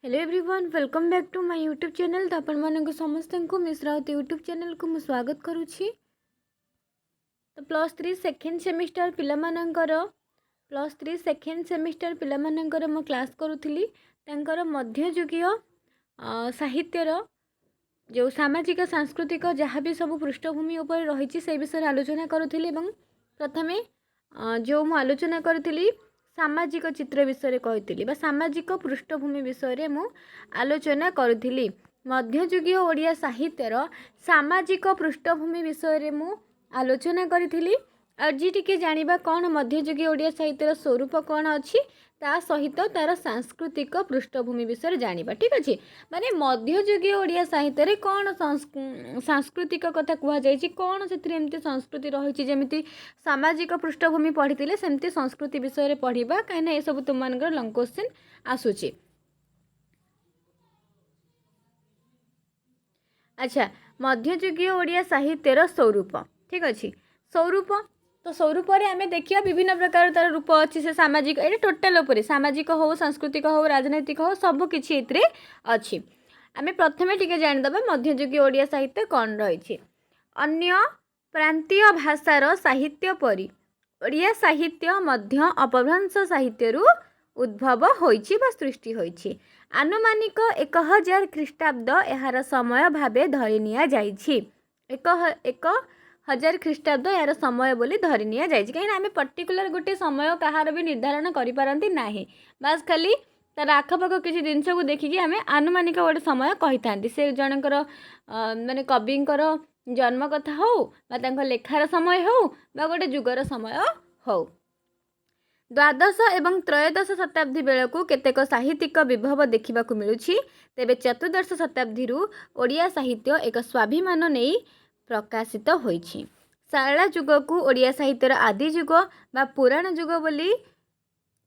Hello everyone welcome back to my YouTube channel. तो आपण मानक समस्त को मिश्रावत यूट्यूब चैनल को स्वागत करुछि। तो +3 सेकेंड सेमिस्टर पिलामानंकर पिलामानंकर मो क्लास करूथली तांकर मध्ययुगीय साहित्यर जो सामाजिक सांस्कृतिक जहाँ भी सब पृष्ठभूमि उपर रही से विषय आलोचना करुथली एवं प्रथमे जो मु आलोचना करी सामाजिक चित्र विषय कही सामाजिक पृष्ठभूमि विषय मु आलोचना करी मध्ययुगीय ओडिया साहित्यर सामाजिक पृष्ठभूमि विषय मु आलोचना करी। आज टिके जानिबा कौन मध्ययुगीय ओडिया साहित्यर स्वरूप कौन अच्छी ता सहित तार सांस्कृतिक पृष्ठभूमि विषय जानिबा। ठीक अच्छे माने मध्ययुगीय ओडिया साहित्य रे कौन सांस्कृतिक कथा कह जायछि कौन से एमती संस्कृति रही जमी सामाजिक पृष्ठभूमि पढ़ी सेमती संस्कृति विषय पढ़ा कहीं ये सब तुम मान लंग क्वेश्चन आसूची। अच्छा मध्ययुगीय ओडिया साहित्यर स्वरूप ठीक अच्छे स्वरूप तो स्वरूप आम देखिए विभिन्न प्रकार तार रूप अच्छी से सामाजिक ये टोटाल उपरे सामाजिक हो सांस्कृतिक हो राजनैतिक हो सब किसी अच्छी। आम प्रथमे टिके जानीदबा मध्ययुगीय ओडिया साहित्य कौन रही अन्य प्रांतीय भाषार साहित्य परी ओडिया साहित्य मध्य अपभ्रंश साहित्य उद्भव होइछि बा सृष्टि होइछि। आनुमानिक 1000 ख्रीष्टाब्द यार समय भावे धरि निया जाइछि। 1000 ख्रीष्टाब्द यार समय बोली धरि निया जाइछि कहीं आम पर्टिकुलर गोटे समय कहार भी निर्धारण करि पारंती नाही बास खाली तार आखपाख किसी जिनस को देखिकी आम आनुमानिक गोटे समय कही था से जनकर माने कविंकर जन्म कथा हो बा लेखार समय हो बा गोटे जुगर समय हो। द्वादश एवं त्रयोदश शताब्दी बेलू केतेक साहित्यिक विभव देखा मिलूछि तेबे चतुर्दश शताब्दी ओडिया साहित्य एक स्वाभिमान नहीं प्रकाशित होइछि। शारला जुग को ओडिया साहित्यर आदि जुग बा पुराण जुग बोली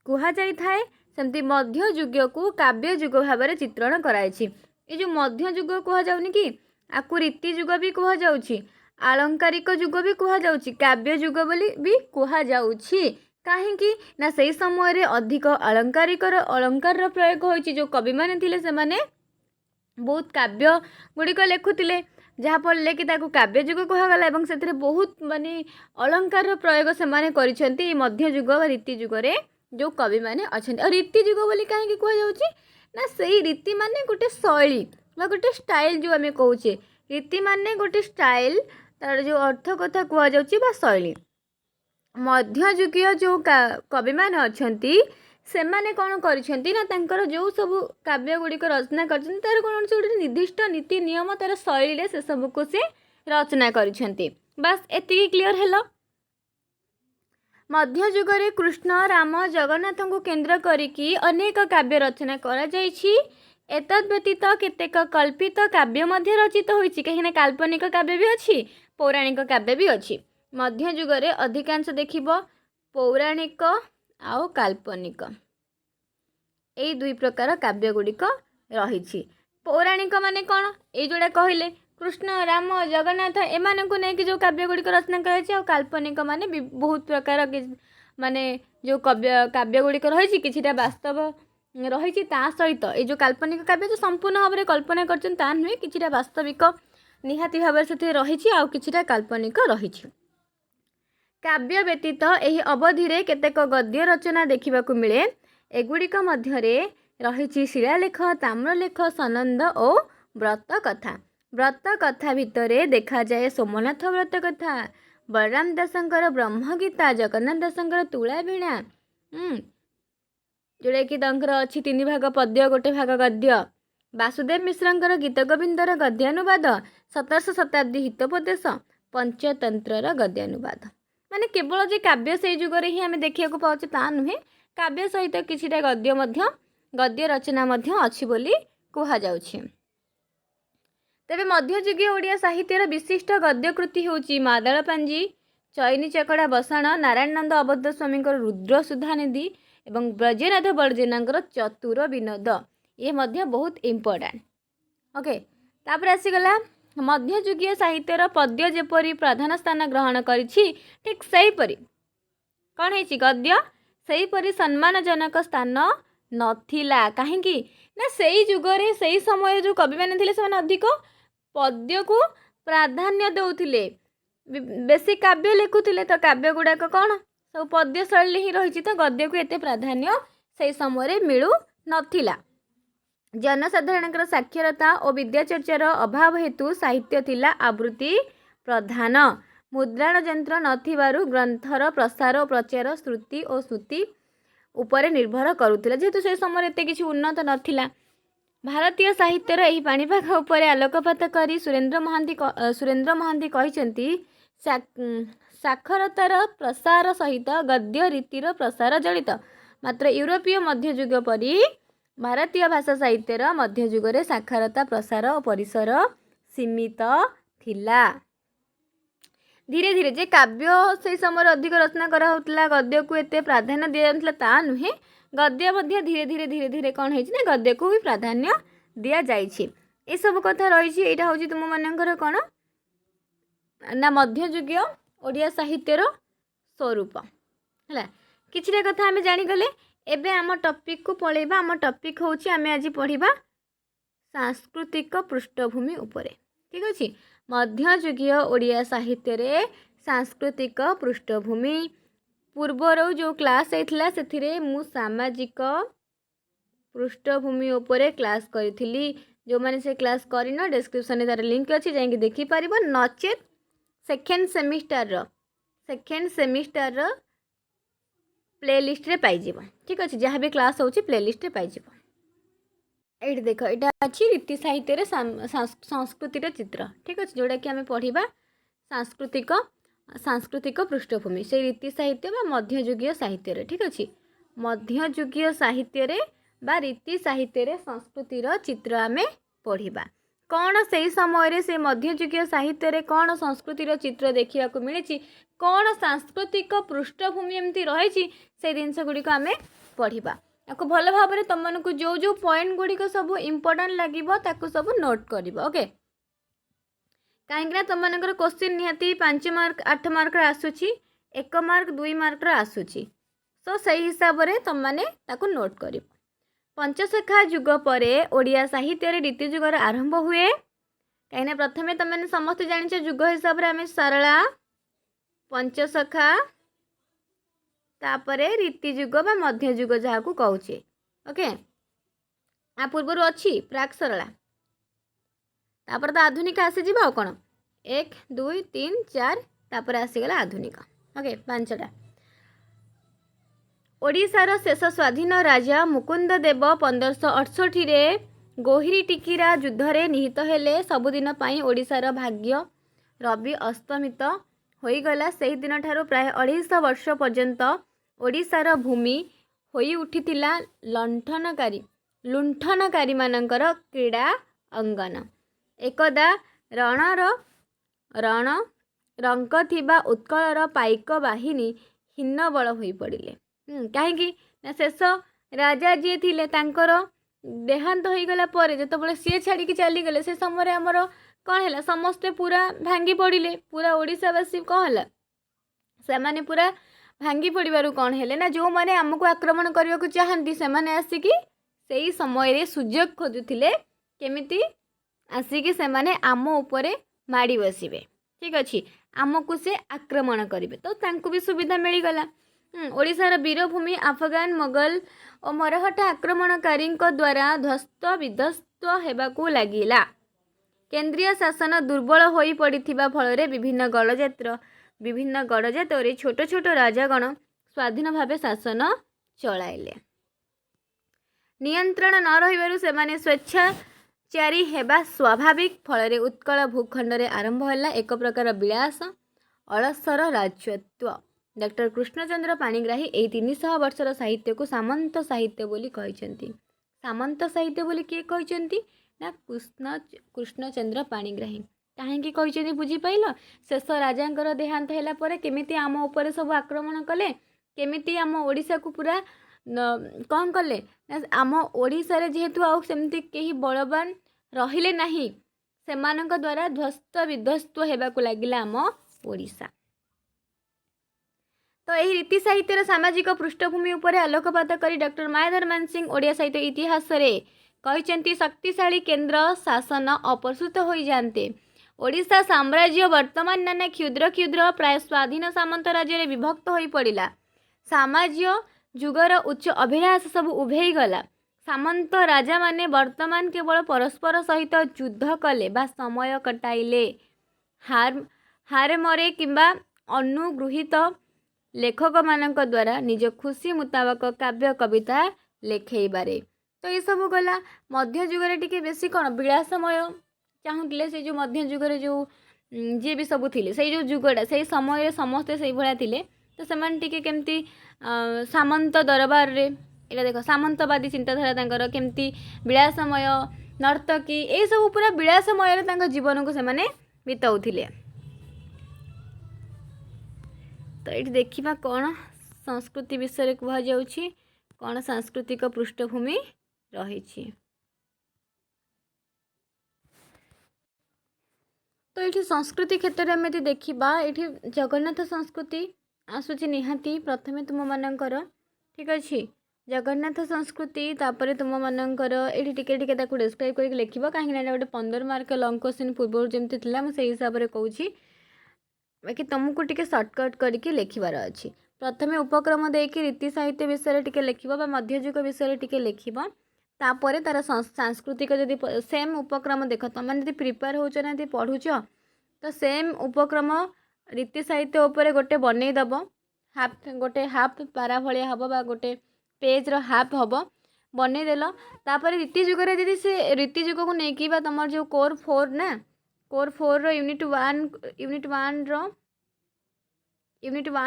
कुहा जाई थाए सेमती मध्य युग को काव्य जुग भाव चित्रण कराइछि। ये जो मध्य युग कुहा जाउनी कि आकु रीति जुग भी कुहा जाउछि आलंकारिक जुग भी कुहा जाउछि काव्य जुग बोली भी कुहा जाउछि काहेकि ना सही समय रे अधिक अलंकार प्रयोग होइछि। जो कवि माने थिले से माने बहुत काव्य गुड़िक लेखुतिले जहाँफल कि काव्य जुग कहगला और से बहुत माने अलंकार प्रयोग से माने करिसेंती मध्य युग रीति जुगरे जो कवि माने अछंती। और रीति जुग बोली कहीं कह जाउछि ना सही रीति माने गोटे शैली बा गोटे स्टाइल जो आम कहूचे रीति माने गोटे स्टाइल तार जो अर्थ कथा कह जाउछि बा शैली। मध्ययुगीय जो कवि माने अछंती से माने कौन करिसेंती ना तांकर जो सब काव्य गुड़िक रचना करछंती तार कौन से गोटे निर्दिष्ट नीति नियम तार शैली से सब को से रचना करिसेंती। बस एतिकी क्लियर हेलो। मध्य युगरे कृष्ण राम जगन्नाथ को केंद्र करिकी अनेक काव्य रचना करा जाइछि। एतद् व्यतीत केतेक कल्पित काव्य मध्य रचित होइछि कहीं काल्पनिक काव्य भी अच्छी पौराणिक काव्य भी अच्छी। मध्य युगरे अधिकांश देखिबो पौराणिक आउ काल्पनिक यही दुई प्रकार काव्य गुड़िक रही। पौराणिक माने कौन ये जोड़ा कहले कृष्ण राम जगन्नाथ एमान को लेकिन जो काव्य गुड़िक रचना कर काल्पनिक माने बहुत प्रकार माने जो काव्य गुड़िक रही किछिटा वास्तव रही सहित ये जो काल्पनिक काव्य जो संपूर्ण भाव में कल्पना कर नुहे किछिटा वास्तविक निहाती भाव से रही आउ किछिटा काल्पनिक रही। काव्य व्यतीत यही अवधि रे केतेक गद्य रचना देखा मिले एगुड़िक मध्यरे रही शिलालेख ताम्रलेख सनंद और व्रत कथा। व्रत कथा भितरे देखा जाए सोमनाथ व्रत कथा बलराम दासंकर ब्रह्मगीता जगन्नाथ दासंकर तुला वीणा जोड़ा कि अच्छी 3 भाग पद्य गोटे भाग गद्य वासुदेव मिश्रंकर गीत गोविंदर गद्यानुवाद 17श शताब्दी हितोपदेश पंचतंत्र गद्यानुवाद माने केवल जे काव्य से जुगरे ही आम देखा पाचे ता नुहे काव्य सहित किछिटा गद्य रचना अच्छी बोली कहा जाउछि। तेबे मध्ययुगीय ओडिया साहित्यर विशिष्ट गद्यकृति होउछि मादळ पांजी चैनी चकड़ा बसाण नारायण नंद अबद्ध स्वामी रुद्र सुधानिधि एवं ब्रजेनाथ बड़जेना चतुर विनोद ये मध्य बहुत इम्पोर्टेंट। ओके तापर आसीगला मध्ययुगीय साहित्यर पद्य जेपरी प्रधान स्थान ग्रहण करिछि ठीक सेहीपरि कौन है गद्य सेहीपरि सम्मानजनक स्थान ନଥିଲା। କାହିଁକି ନା ସେଇ ଯୁଗରେ ସେଇ ସମୟରେ ଯେଉଁ କବିମାନେ ଥିଲେ ସେମାନେ ଅଧିକ ପଦ୍ୟକୁ ପ୍ରାଧାନ୍ୟ ଦେଉଥିଲେ, ବେଶୀ କାବ୍ୟ ଲେଖୁଥିଲେ। ତ କାବ୍ୟ ଗୁଡ଼ାକ କ'ଣ ସବୁ ପଦ୍ୟ ଶୈଳୀ ହିଁ ରହିଛି, ତ ଗଦ୍ୟକୁ ଏତେ ପ୍ରାଧାନ୍ୟ ସେଇ ସମୟରେ ମିଳୁନଥିଲା। ଜନସାଧାରଣଙ୍କର ସାକ୍ଷରତା ଓ ବିଦ୍ୟାଚର୍ଚ୍ଚାର ଅଭାବ ହେତୁ ସାହିତ୍ୟ ଥିଲା ଆବୃତ୍ତି ପ୍ରଧାନ। ମୁଦ୍ରାଣ ଯନ୍ତ୍ର ନଥିବାରୁ ଗ୍ରନ୍ଥର ପ୍ରସାର ଓ ପ୍ରଚାର ଶ୍ରୁତି ଓ ସ୍ମୃତି ଉପରେ ନିର୍ଭର କରୁଥିଲା। ଯେହେତୁ ସେ ସମୟରେ ଏତେ କିଛି ଉନ୍ନତ ନଥିଲା, ଭାରତୀୟ ସାହିତ୍ୟର ଏହି ପାଣିପାଗ ଉପରେ ଆଲୋକପାତ କରି ସୁରେନ୍ଦ୍ର ମହାନ୍ତି କହିଛନ୍ତି, ସାକ୍ଷରତାର ପ୍ରସାର ସହିତ ଗଦ୍ୟ ରୀତିର ପ୍ରସାର ଜଡ଼ିତ। ମାତ୍ର ୟୁରୋପୀୟ ମଧ୍ୟଯୁଗ ପରି ଭାରତୀୟ ଭାଷା ସାହିତ୍ୟର ମଧ୍ୟଯୁଗରେ ସାକ୍ଷରତା ପ୍ରସାର ଓ ପରିସର ସୀମିତ ଥିଲା। ଧୀରେ ଧୀରେ ଯେ କାବ୍ୟ ସେହି ସମୟରେ ଅଧିକ ରଚନା କରାହେଉଥିଲା, ଗଦ୍ୟକୁ ଏତେ ପ୍ରାଧାନ୍ୟ ଦିଆଯାଉଥିଲା ତା ନୁହେଁ। ଗଦ୍ୟ ମଧ୍ୟ ଧୀରେ ଧୀରେ ଧୀରେ ଧୀରେ କ'ଣ ହେଇଛି ନା ଗଦ୍ୟକୁ ବି ପ୍ରାଧାନ୍ୟ ଦିଆଯାଇଛି। ଏସବୁ କଥା ରହିଛି। ଏଇଟା ହେଉଛି ତୁମମାନଙ୍କର କ'ଣ ନା ମଧ୍ୟଯୁଗୀୟ ଓଡ଼ିଆ ସାହିତ୍ୟର ସ୍ୱରୂପ ହେଲା। କିଛିଟା କଥା ଆମେ ଜାଣିଗଲେ। ଏବେ ଆମ ଟପିକ୍କୁ ପଳେଇବା। ଆମ ଟପିକ୍ ହେଉଛି ଆମେ ଆଜି ପଢ଼ିବା ସାଂସ୍କୃତିକ ପୃଷ୍ଠଭୂମି ଉପରେ। ଠିକ୍ ଅଛି। ମଧ୍ୟଯୁଗୀୟ ଓଡ଼ିଆ ସାହିତ୍ୟରେ ସାଂସ୍କୃତିକ ପୃଷ୍ଠଭୂମି। ପୂର୍ବରୁ ଯେଉଁ କ୍ଲାସ୍ ହେଇଥିଲା ସେଥିରେ ମୁଁ ସାମାଜିକ ପୃଷ୍ଠଭୂମି ଉପରେ କ୍ଲାସ୍ କରିଥିଲି। ଯେଉଁମାନେ ସେ କ୍ଲାସ୍ କରିନ, ଡେସ୍କ୍ରିପ୍ସନରେ ତା'ର ଲିଙ୍କ୍ ଅଛି, ଯାଇକି ଦେଖିପାରିବ। ନଚେତ୍ ସେକେଣ୍ଡ ସେମିଷ୍ଟାରର ପ୍ଲେଲିଷ୍ଟରେ ପାଇଯିବ। ଠିକ୍ ଅଛି। ଯାହା ବି କ୍ଲାସ୍ ହେଉଛି ପ୍ଲେଲିଷ୍ଟରେ ପାଇଯିବ। ଏଇଠି ଦେଖ, ଏଇଟା ଅଛି ରୀତି ସାହିତ୍ୟରେ ସଂସ୍କୃତିର ଚିତ୍ର। ଠିକ୍ ଅଛି। ଯେଉଁଟାକି ଆମେ ପଢ଼ିବା ସାଂସ୍କୃତିକ ପୃଷ୍ଠଭୂମି, ସେଇ ରୀତି ସାହିତ୍ୟ ବା ମଧ୍ୟଯୁଗୀୟ ସାହିତ୍ୟରେ। ଠିକ୍ ଅଛି। ମଧ୍ୟଯୁଗୀୟ ସାହିତ୍ୟରେ ବା ରୀତି ସାହିତ୍ୟରେ ସଂସ୍କୃତିର ଚିତ୍ର ଆମେ ପଢ଼ିବା। କ'ଣ ସେହି ସମୟରେ ସେ ମଧ୍ୟଯୁଗୀୟ ସାହିତ୍ୟରେ କ'ଣ ସଂସ୍କୃତିର ଚିତ୍ର ଦେଖିବାକୁ ମିଳିଛି, କ'ଣ ସାଂସ୍କୃତିକ ପୃଷ୍ଠଭୂମି ଏମିତି ରହିଛି, ସେଇ ଜିନିଷ ଗୁଡ଼ିକ ଆମେ ପଢ଼ିବା। ତାକୁ ଭଲ ଭାବରେ ତୁମମାନଙ୍କୁ ଯେଉଁ ପଏଣ୍ଟ ଗୁଡ଼ିକ ସବୁ ଇମ୍ପୋର୍ଟାଣ୍ଟ ଲାଗିବ ତାକୁ ସବୁ ନୋଟ୍ କରିବ। ଓକେ। କାହିଁକିନା ତୁମମାନଙ୍କର କ୍ୱେଶ୍ଚିନ୍ ନିହାତି 5 ମାର୍କ 8 ମାର୍କର ଆସୁଛି, 1 ମାର୍କ 2 ମାର୍କର ଆସୁଛି। ତ ସେଇ ହିସାବରେ ତୁମମାନେ ତାକୁ ନୋଟ୍ କରିବ। ପଞ୍ଚସଖା ଯୁଗ ପରେ ଓଡ଼ିଆ ସାହିତ୍ୟରେ ରୀତି ଯୁଗର ଆରମ୍ଭ ହୁଏ। କାହିଁକିନା ପ୍ରଥମେ ତୁମମାନେ ସମସ୍ତେ ଜାଣିଛ ଯୁଗ ହିସାବରେ ଆମେ ସାରଳା, ପଞ୍ଚସଖା, ତାପରେ ରୀତି ଯୁଗ ବା ମଧ୍ୟଯୁଗ ଯାହାକୁ କହୁଛେ। ଓକେ। ଆ ପୂର୍ବରୁ ଅଛି ପ୍ରାକ୍ ସାରଳା, ତାପରେ ତ ଆଧୁନିକ ଆସିଯିବ। ଆଉ କ'ଣ 1 2 3 4 ତାପରେ ଆସିଗଲା ଆଧୁନିକ। ଓକେ, 5ଟା। ଓଡ଼ିଶାର ଶେଷ ସ୍ୱାଧୀନ ରାଜା ମୁକୁନ୍ଦ ଦେବ 1568ରେ ଗୋହିରୀ ଟିକିରା ଯୁଦ୍ଧରେ ନିହତ ହେଲେ। ସବୁଦିନ ପାଇଁ ଓଡ଼ିଶାର ଭାଗ୍ୟ ରବି ଅସ୍ତମିତ ହୋଇଗଲା। ସେହିଦିନଠାରୁ ପ୍ରାୟ 250 ବର୍ଷ ପର୍ଯ୍ୟନ୍ତ ଓଡ଼ିଶାର ଭୂମି ହୋଇ ଉଠିଥିଲା ଲୁଣ୍ଠନକାରୀମାନଙ୍କର କ୍ରୀଡ଼ା ଅଙ୍ଗନ। ଏକଦା ରଙ୍କ ଥିବା ଉତ୍କଳର ପାଇକ ବାହିନୀ ହୀନବଳ ହୋଇପଡ଼ିଲେ। କାହିଁକି ନା ଶେଷ ରାଜା ଯିଏ ଥିଲେ ତାଙ୍କର ଦେହାନ୍ତ ହୋଇଗଲା ପରେ ଯେତେବେଳେ ସିଏ ଛାଡ଼ିକି ଚାଲିଗଲେ, ସେ ସମୟରେ ଆମର କ'ଣ ହେଲା, ସମସ୍ତେ ପୁରା ଭାଙ୍ଗି ପଡ଼ିଲେ। ପୁରା ଓଡ଼ିଶାବାସୀ କ'ଣ ହେଲା, ସେମାନେ ପୁରା ଭାଙ୍ଗି ପଡ଼ିବାରୁ କ'ଣ ହେଲେ ନା ଯେଉଁମାନେ ଆମକୁ ଆକ୍ରମଣ କରିବାକୁ ଚାହାନ୍ତି ସେମାନେ ଆସିକି ସେଇ ସମୟରେ ସୁଯୋଗ ଖୋଜୁଥିଲେ କେମିତି ଆସିକି ସେମାନେ ଆମ ଉପରେ ମାଡ଼ି ବସିବେ। ଠିକ୍ ଅଛି। ଆମକୁ ସେ ଆକ୍ରମଣ କରିବେ। ତ ତାଙ୍କୁ ବି ସୁବିଧା ମିଳିଗଲା। ଓଡ଼ିଶାର ବୀରଭୂମି ଆଫଗାନ, ମୋଗଲ ଓ ମରହଟ୍ଟା ଆକ୍ରମଣକାରୀଙ୍କ ଦ୍ୱାରା ଧ୍ୱସ୍ତ ବିଧ୍ୱସ୍ତ ହେବାକୁ ଲାଗିଲା। କେନ୍ଦ୍ରୀୟ ଶାସନ ଦୁର୍ବଳ ହୋଇ ପଡ଼ିଥିବା ଫଳରେ ବିଭିନ୍ନ ଗଡ଼ଜାତରେ ଛୋଟ ଛୋଟ ରାଜାଗଣ ସ୍ୱାଧୀନ ଭାବେ ଶାସନ ଚଳାଇଲେ। ନିୟନ୍ତ୍ରଣ ନ ରହିବାରୁ ସେମାନେ ସ୍ୱେଚ୍ଛାଚାରୀ ହେବା ସ୍ୱାଭାବିକ। ଫଳରେ ଉତ୍କଳ ଭୂଖଣ୍ଡରେ ଆରମ୍ଭ ହେଲା ଏକ ପ୍ରକାର ବିଳାସ ଅଳସର ରାଜତ୍ୱ। ଡକ୍ଟର କୃଷ୍ଣଚନ୍ଦ୍ର ପାଣିଗ୍ରାହୀ ଏହି 300 ବର୍ଷର ସାହିତ୍ୟକୁ ସାମନ୍ତ ସାହିତ୍ୟ ବୋଲି କହିଛନ୍ତି। ସାମନ୍ତ ସାହିତ୍ୟ ବୋଲି କିଏ କହିଛନ୍ତି ନା କୃଷ୍ଣଚନ୍ଦ୍ର ପାଣିଗ୍ରାହୀ। କାହିଁକି କହିଛନ୍ତି ବୁଝିପାରିଲ? ଶେଷ ରାଜାଙ୍କର ଦେହାନ୍ତ ହେଲା ପରେ କେମିତି ଆମ ଉପରେ ସବୁ ଆକ୍ରମଣ କଲେ, କେମିତି ଆମ ଓଡ଼ିଶାକୁ ପୁରା କ'ଣ କଲେ ନା ଆମ ଓଡ଼ିଶାରେ ଯେହେତୁ ଆଉ ସେମିତି କେହି ବଳବାନ ରହିଲେ ନାହିଁ, ସେମାନଙ୍କ ଦ୍ୱାରା ଧ୍ୱସ୍ତ ବିଧ୍ୱସ୍ତ ହେବାକୁ ଲାଗିଲା ଆମ ଓଡ଼ିଶା। तो यही रीति साहित्यर सामाजिक पृष्ठभूमि उपर आलोकपात कर डॉक्टर मायाधर मानसिंह ओडिया साहित्य इतिहास रे कहते शक्तिशाली केन्द्र शासन अपसृत हो जाते। ओडिशा साम्राज्य वर्तमान नाना क्षुद्र क्षुद्र प्राय स्वाधीन सामंत राज्य विभक्त हो पड़ा। साम्राज्य जुगर उच्च अभिलाष सब उभे गला। सामंत राजा माने वर्तमान केवल परस्पर सहित युद्ध कले बा समय कटाइले। हार मरे किंबा अनुगृहित लेखक मानक द्वारा निज खुशी मुताबक काव्य कविता लेखेबारे। तो ये सब गला मध्य जुगरे टिके बेसी कौन विलासमय चाहूले से जो मध्य जुगरे जो जी भी सब थिले से जो जुगटा से समय समस्ते से भाया थिले। तो सेमान टिके केमती सामंत दरबार रे एटा देख सामंतवादी चिंताधारा तांकर केमती विलासमय नर्तकी ए सब पूरा विलासमय तांकर जीवन को सेमाने बिताउथिले। तो ये देखा कौन संस्कृति विषय कह जाउछि कौन सांस्कृतिक पृष्ठभूमि रही। तो ये संस्कृति क्षेत्र में देखा ये जगन्नाथ संस्कृति आसूची निहाती प्रथमे तुम मानकर ठीक अच्छे जगन्नाथ संस्कृति तापर तुम मानकर ये टिके डिस्क्राइब करके लिखा कहीं गोटे 15 मार्क लंग क्वेश्चन पूर्व जमी थी मुझे हिसाब से कहूँ बाकी तुमको टिके सर्टकट करके लिखबार अच्छी। प्रथमे उपक्रम देकी रीति साहित्य विषय टिके लिखा मध्ययुग विषय टिके लिखा तापर तार सांस्कृतिक जदि सेम उपक्रम देख तुम मैंने प्रिपेयर हो पढ़ुच तो सेम उपक्रम रीति साहित्य उपर गोटे बनईदेव गोटे हाफ पारा भाया हम बा गोटे पेज हाफ हम बनईदेल तापर रीति जुगरे जदि से रीति जुग को लेकिन तुम जो कोर 4 ना कोर 4 यूनिट 1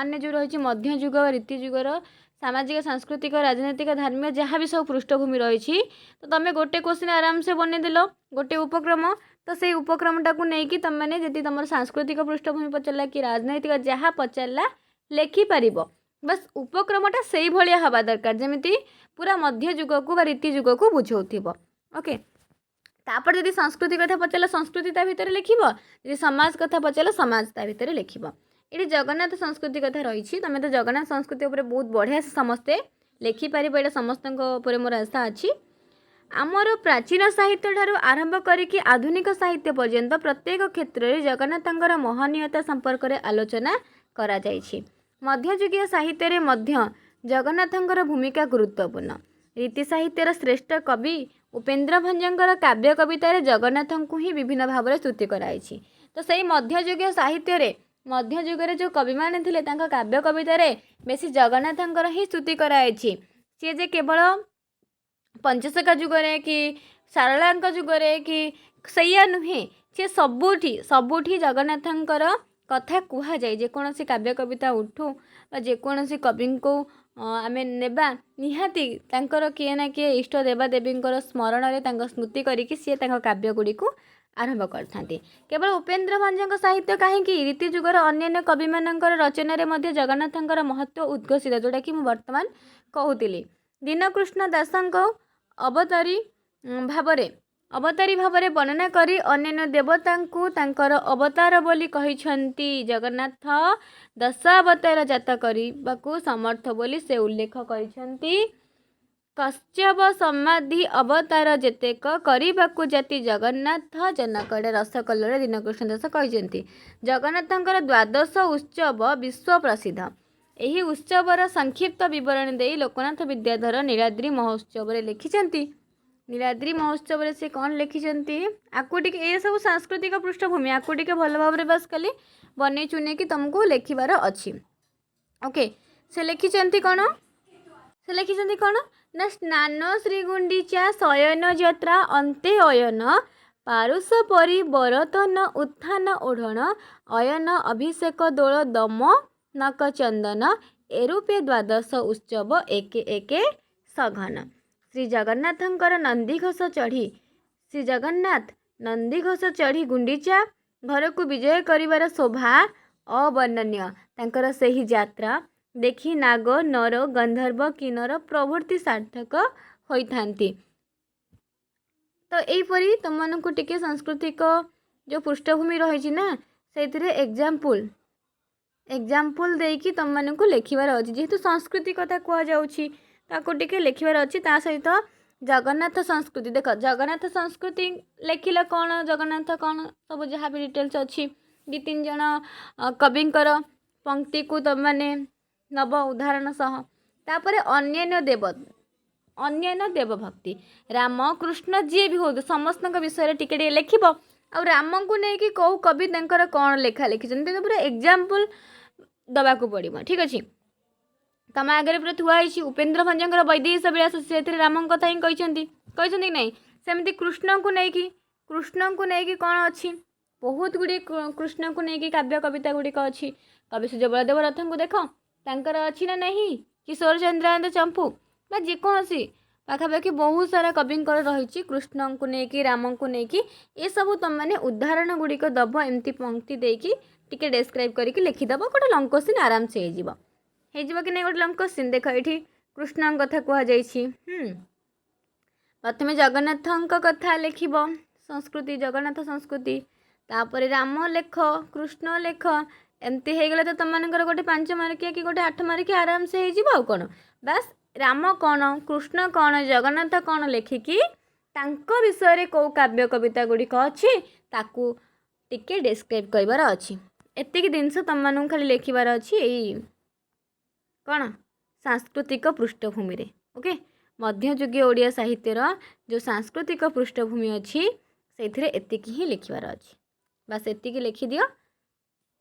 ने जो रही मध्य जुग रीति जुगर सामाजिक सांस्कृतिक राजनैतिक धार्मिक जहाँ भी सब पृष्ठभूमि रही तो तुम गोटे क्वेश्चन आराम से बनईदेल गोटे उपक्रम तो से उपक्रमटा को लेकिन तुम मैंने जी तुम सांस्कृतिक पृष्ठभूमि पचारा कि राजनैतिक जहाँ पचारा लेखिपार बस उपक्रमटा से भाया हवा दरकार जमी पूरा मध्य जुग को रीति जुग को बुझाऊ। ओके तापर जदि संस्कृति कथा पचारा संस्कृति ता भितर लिखिब जदि समाज कथा पचारा समाज ता भितर लिखिब। ये जगन्नाथ संस्कृति कथा रही तुम तो जगन्नाथ संस्कृति उपर बहुत बढ़िया से समस्ते लिखिपार ये समस्त मोर आशा अच्छी। आमर प्राचीन साहित्य ठारू आरंभ करिकी आधुनिक साहित्य पर्यंत प्रत्येक क्षेत्र में जगन्नाथंकर महनीयता संपर्क में आलोचना करा जाइछि। मध्ययुगीय साहित्य रे मध्य जगन्नाथंकर भूमिका गुरुत्वपूर्ण। रीति साहित्यर श्रेष्ठ कवि उपेन्द्र भंजंकर काव्य कवितार जगन्नाथ को ही विभिन्न भाव में स्तुति कराई। तो सही मध्ययुगीय साहित्य रे मध्य जुगरे जो कवि माने थिले तांका काव्य कवितार बेसी जगन्नाथंकर ही स्तुति कराई। सी जे केवल पंचशखा जुगरे कि सारलांक जुगरे कि सैया नुहे सी सबुठी जगन्नाथंकर कथा कुहा जाए। जेकोसी काव्य कविता उठू जेकोसी कवि को आमे नेबा निहाती तांकर किए ना किए इष्ट देवा देवींकर स्मरण में स्मृति करिकी सी काव्य गुड़ी को आरंभ करथांती। केवल उपेन्द्र भंजक साहित्य कहीं रीति जुगर अन्य कवि मानकर रचन में जगन्नाथंकर महत्व उद्घोषित जोटा कि वर्तमान कहूली। दीनकृष्ण दासंक अवतारी भावरे वर्णना करी अन्य देवता को तांकर अवतार बोली कहिछंती। जगन्नाथ 10 अवतार जात करिबाकु समर्थ बोली से उल्लेख करिछंती। कश्यप समाधि अवतार जेतेक करिबाकु जाति जगन्नाथ जनकड़े रसकल्लोल दीनकृष्ण दास कहिछंती। जगन्नाथंकर 12 उत्सव विश्व प्रसिद्ध। यही उत्सवर संक्षिप्त विवरण दे लोकनाथ विद्याधर नीलाद्री महोत्सव रे लिखिछंती। नीलाद्री महोत्सव रे से कौन लिखिछंती आकु टिके ए सब सांस्कृतिक पृष्ठभूमि आकु टिके भल भाव रे बस खाली बने चुने कि तुमको लिखिबार अछि। ओके से लिखिछंती कौन ना स्नान श्रीगुंडीचा शयन यात्रा अंते अयन पारुष परी बरतन उत्थान ओढ़ण अयन अभिषेक दोल दम नक चंदन एरूपे 12 उत्सव एके एके सघन। श्री जगन्नाथंकर नंदीघोष चढ़ी गुंडीचा घर को विजय करिवार शोभा अवर्णनीय। तांकर सही यात्रा देखी नाग नर गंधर्व किन्नर प्रभृति सार्थक होइथांती। तो यहीपरी तुम को टिके सांस्कृतिक जो पृष्ठभूमि रही ना से एग्जाम्पल एग्जाम्पल देकी तुम मानक लिखबार अच्छी जेहेतु संस्कृति कथा कहुच्छी ताको टिके लिखबार अच्छी ता सहित जगन्नाथ संस्कृति देख जगन्नाथ संस्कृति लेखिल कौन जगन्नाथ कौन सब जहाँ भी डिटेल्स अच्छी दी तीन जन कविंकर पंक्ति को तुम मैंने नब उदाहरण सह तापर अन्यान्य देवभक्ति राम कृष्ण जी भी हो समस्त विषय टिके लिखब आ राम को लेकिन कौ कवि तंकर कौन लेखा लिखिं पूरा एग्जाम्पल दबाक पड़ो ठीक अच्छे तम आगे पूरा थुआई उपेन्द्र भंजर वैदेही विलास से राम कथा ही कहते नहीं सेमती कृष्ण को लेकिन कौन अच्छी बहुत गुड़े कृष्ण को लेकिन काव्य कविता गुड़िक अच्छी कवि सूर्य बलदेव रथ को देख तांकर अच्छी ना नहीं किशोर चंद्रानंद चंपू बा जेकोसी पाखापाखि बहुत सारा कविंकर रही कृष्ण को लेकिन राम को लेकिन ये सब तुम मैंने उदाहरण गुड़िक दब एमती पंक्ति देकी टिके डेस्क्राइब करके लिखिदब गोटे लंग क्वेश्चन आराम से हो कि नहीं गोटे लंग क्वेश्चन देख ये कृष्ण कथा कहुई प्रथम जगन्नाथ कथा लिख संस्कृति जगन्नाथ संस्कृति तापर राम लेख कृष्ण लेख एमती हो गला तो तुम मानकर गोटे 5 मार्किया कि गोटे 8 मार्किया आराम से हो कौन बास राम कौन कृष्ण कौन जगन्नाथ कौन लेखिकी तांको विषय कौ काव्य कविता गुड़िक अच्छी ताकू टिके डिस्क्राइब करार अच्छी एतिक जिनस तुम मानू खाली लिखबार अच्छी यही कौन सांस्कृतिक पृष्ठभूमि रे ओके मध्ययुगीय ओडिया साहित्यर जो सांस्कृतिक पृष्ठभूमि अच्छी से एतिक ही लिखबार अच्छी बास एतिक लिखिदियो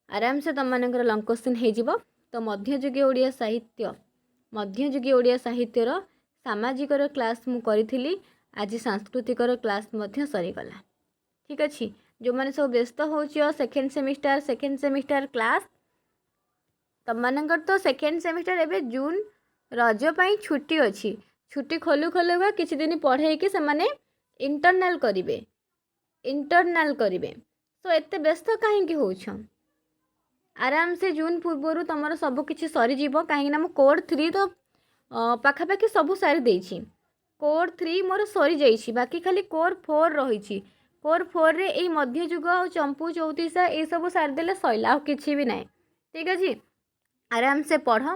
आराम से तुम मानकर लंग क्वेश्चन हो तो मध्ययुगीय ओडिया साहित्यर सामाजिक क्लास मु करी आज सांस्कृतिक क्लास सरीगला ठीक अच्छे जो मैंने सब व्यस्त हो सेकेंड सेमिस्टर क्लास तुम मानकर तो सेकेंड सेमिस्टर एवं जून रजपाई छुट्टी अच्छी छुट्टी खोलू खोलुआ किसी दिन पढ़े कि से इंटरनाल करेंगे तो एत व्यस्त कहीं हो आराम से जून पूर्वर तुम सबकि सरीज कहीं कोड 3 तो पाखापाखि सब सारी देछि कोड 3 मोर सरी जाइछि बाकी खाली कोर 4 रही कोर 4 रे यही मध्ययुग और चंपू चौतीसा ये सब सारीदेले सैला आ कि भी ना ठीक अच्छे आराम से पढ़